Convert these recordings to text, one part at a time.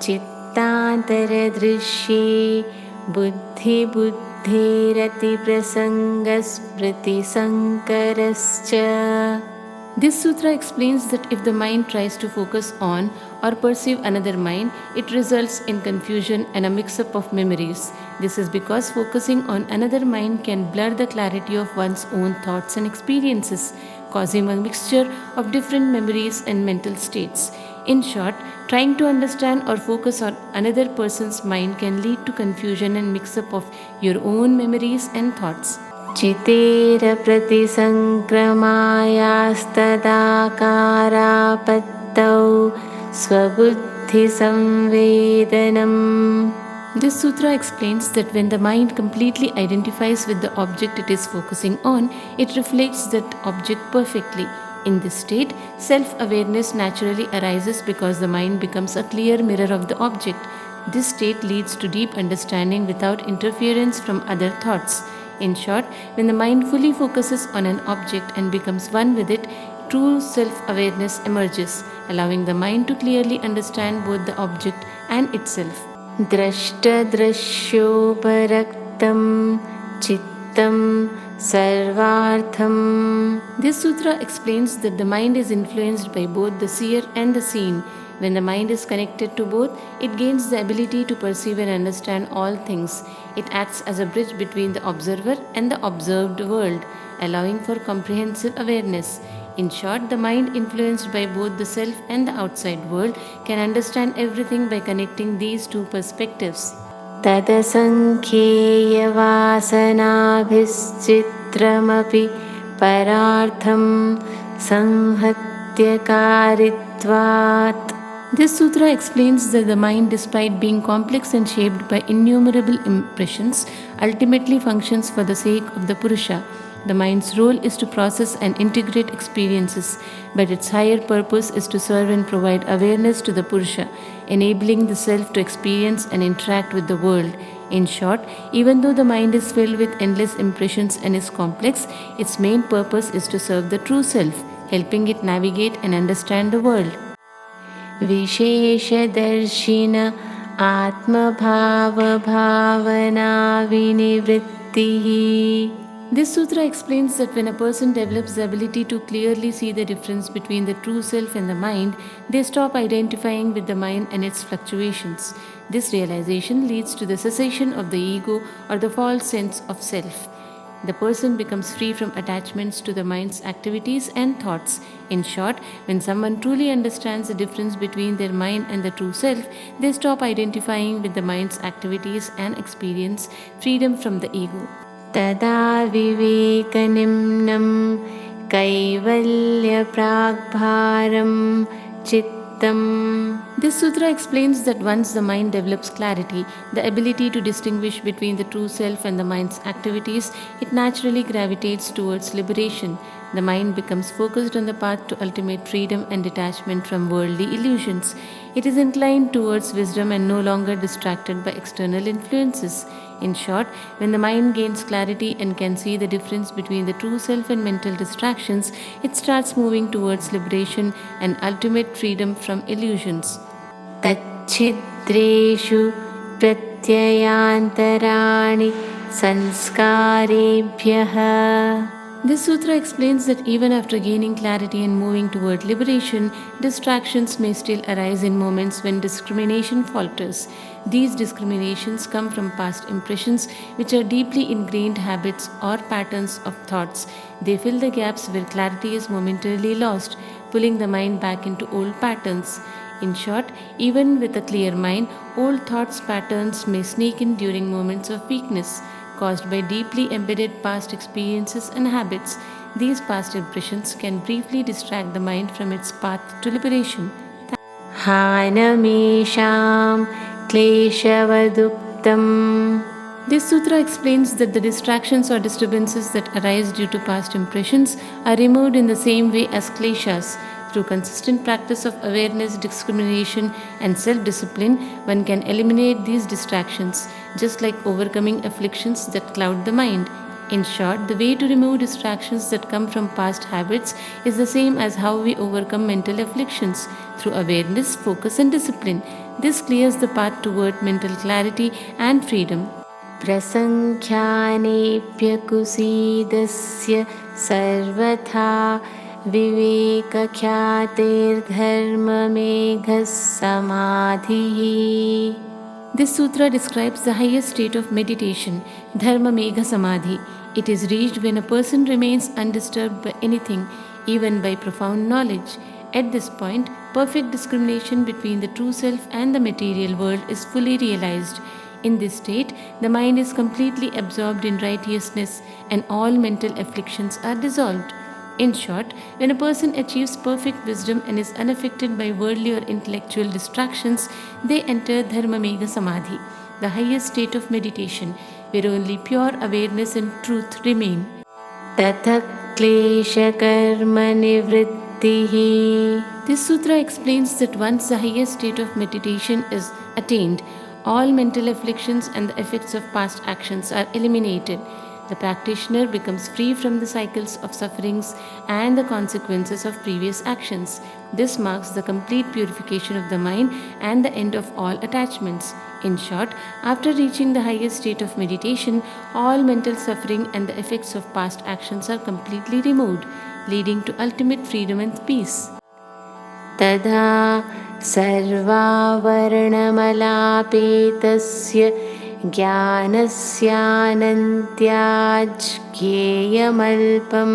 चित्तान्तरदृश्ये बुद्धिबुद्धेरतिप्रसङ्गस्मृतिसङ्करश्च. This sutra explains that if the mind tries to focus on or perceive another mind, it results in confusion and a mix-up of memories. This is because focusing on another mind can blur the clarity of one's own thoughts and experiences, causing a mixture of different memories and mental states. In short, trying to understand or focus on another person's mind can lead to confusion and mix-up of your own memories and thoughts. चितेरप्रतिसङ्क्रमायास्तदाकारापत्तौ स्वबुद्धिसंवेदनम्. This sutra explains that when the mind completely identifies with the object it is focusing on, it reflects that object perfectly. In this state, self-awareness naturally arises because the mind becomes a clear mirror of the object. This state leads to deep understanding without interference from other thoughts. In short, when the mind fully focuses on an object and becomes one with it, true self-awareness emerges, allowing the mind to clearly understand both the object and itself. Drashta-drashyoparaktam chittam sarvartham. This sutra explains that the mind is influenced by both the seer and the seen. When the mind is connected to both, it gains the ability to perceive and understand all things. It acts as a bridge between the observer and the observed world, allowing for comprehensive awareness. In short, the mind influenced by both the self and the outside world can understand everything by connecting these two perspectives. Tadasankhyeyavasanabhischitramapi parartham sanhatyakaritvat. This sutra explains that the mind, despite being complex and shaped by innumerable impressions, ultimately functions for the sake of the Purusha. The mind's role is to process and integrate experiences, but its higher purpose is to serve and provide awareness to the Purusha, enabling the self to experience and interact with the world. In short, even though the mind is filled with endless impressions and is complex, its main purpose is to serve the true self, helping it navigate and understand the world. विशेषदर्शिन आत्मभावभावनाविनिवृत्तिः. This sutra explains that when a person develops the ability to clearly see the difference between the true self and the mind, they stop identifying with the mind and its fluctuations. This realization leads to the cessation of the ego or the false sense of self. The person becomes free from attachments to the mind's activities and thoughts. In short, when someone truly understands the difference between their mind and the true self, they stop identifying with the mind's activities and experience freedom from the ego. Tada vivekanimnam kaivalya pragbharam chittam. This sutra explains that once the mind develops clarity, the ability to distinguish between the true self and the mind's activities, it naturally gravitates towards liberation. The mind becomes focused on the path to ultimate freedom and detachment from worldly illusions. It is inclined towards wisdom and no longer distracted by external influences. In short, when the mind gains clarity and can see the difference between the true self and mental distractions, it starts moving towards liberation and ultimate freedom from illusions. Tachidreshu pratyayantarani sanskarebhyah. This sutra explains that even after gaining clarity and moving toward liberation, distractions may still arise in moments when discrimination falters. These discriminations come from past impressions, which are deeply ingrained habits or patterns of thoughts. They fill the gaps where clarity is momentarily lost, pulling the mind back into old patterns. In short, even with a clear mind, old thoughts patterns may sneak in during moments of weakness, caused by deeply embedded past experiences and habits. These past impressions can briefly distract the mind from its path to liberation. Hanamesham kleshavaduktam. This sutra explains that the distractions or disturbances that arise due to past impressions are removed in the same way as kleshas. Through consistent practice of awareness, discrimination, and self-discipline, one can eliminate these distractions, just like overcoming afflictions that cloud the mind. In short, the way to remove distractions that come from past habits is the same as how we overcome mental afflictions, through awareness, focus, and discipline. This clears the path toward mental clarity and freedom. प्रसङ्ख्यानेऽप्यकुसीदस्य सर्वथा विवेकख्यातेर्धर्ममेघः समाधिः. This sutra describes the highest state of meditation, Dharma Megha Samadhi. It is reached when a person remains undisturbed by anything, even by profound knowledge. At this point, perfect discrimination between the true self and the material world is fully realized. In this state, the mind is completely absorbed in righteousness and all mental afflictions are dissolved. In short, when a person achieves perfect wisdom and is unaffected by worldly or intellectual distractions, they enter Dharma Megha Samadhi, the highest state of meditation, where only pure awareness and truth remain. Tatha klesha karma nivrittihi. This sutra explains that once the highest state of meditation is attained, all mental afflictions and the effects of past actions are eliminated. The practitioner becomes free from the cycles of sufferings and the consequences of previous actions. This marks the complete purification of the mind and the end of all attachments. In short, after reaching the highest state of meditation, all mental suffering and the effects of past actions are completely removed, leading to ultimate freedom and peace. Tadha sarvavarnamalapetasya ज्ञानस्यानन्त्याज्ञेयमल्पम्.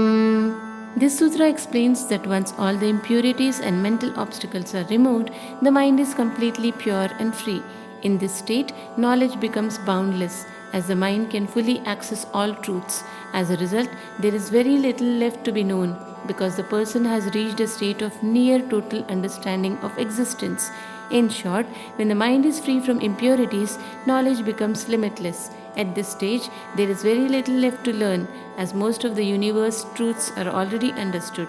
This sutra explains that once all the impurities and mental obstacles are removed, the mind is completely pure and free. In this state, knowledge becomes boundless, as the mind can fully access all truths. As a result, there is very little left to be known, because the person has reached a state of near total understanding of existence. In short, when the mind is free from impurities, knowledge becomes limitless. At this stage, there is very little left to learn, as most of the universe truths are already understood.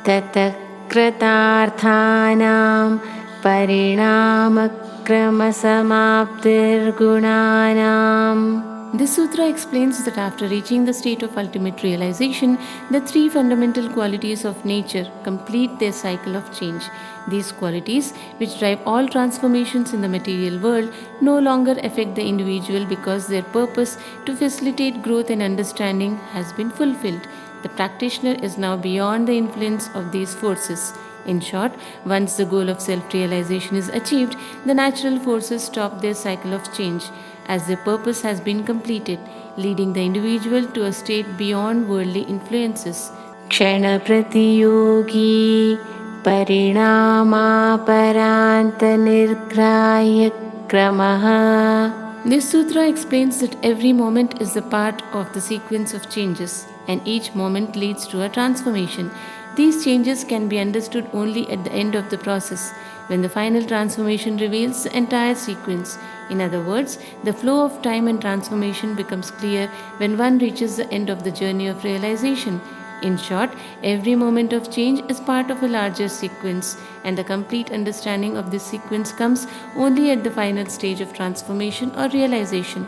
Tata kritarthanam parinamakkramasamaptirgunanam. This sutra explains that after reaching the state of ultimate realization, the three fundamental qualities of nature complete their cycle of change. These qualities, which drive all transformations in the material world, no longer affect the individual because their purpose to facilitate growth and understanding has been fulfilled. The practitioner is now beyond the influence of these forces. In short, once the goal of self-realization is achieved, the natural forces stop their cycle of change, as their purpose has been completed, leading the individual to a state beyond worldly influences. Kshana pratiyogi parinamaparanta nirgrahya kramaha. This sutra explains that every moment is a part of the sequence of changes, and each moment leads to a transformation. These changes can be understood only at the end of the process, when the final transformation reveals the entire sequence. In other words, the flow of time and transformation becomes clear when one reaches the end of the journey of realization. In short, every moment of change is part of a larger sequence, and the complete understanding of this sequence comes only at the final stage of transformation or realization.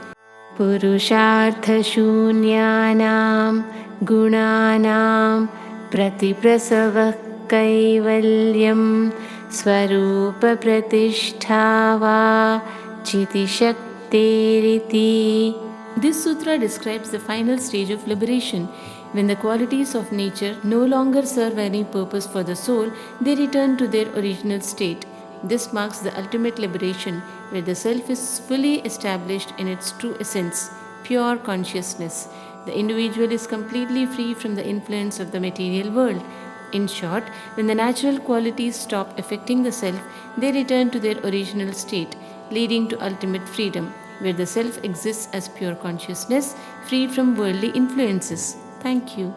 Purushartha shunyanam gunanam प्रतिप्रसवः कैवल्यं स्वरूपप्रतिष्ठा वा चितिशक्तेरिति. This sutra describes the final stage of liberation. When the qualities of nature no longer serve any purpose for the soul, they return to their original state. This marks the ultimate liberation, where the self is fully established in its true essence, pure consciousness. The individual is completely free from the influence of the material world. In short, when the natural qualities stop affecting the self, they return to their original state, leading to ultimate freedom, where the self exists as pure consciousness, free from worldly influences. Thank you.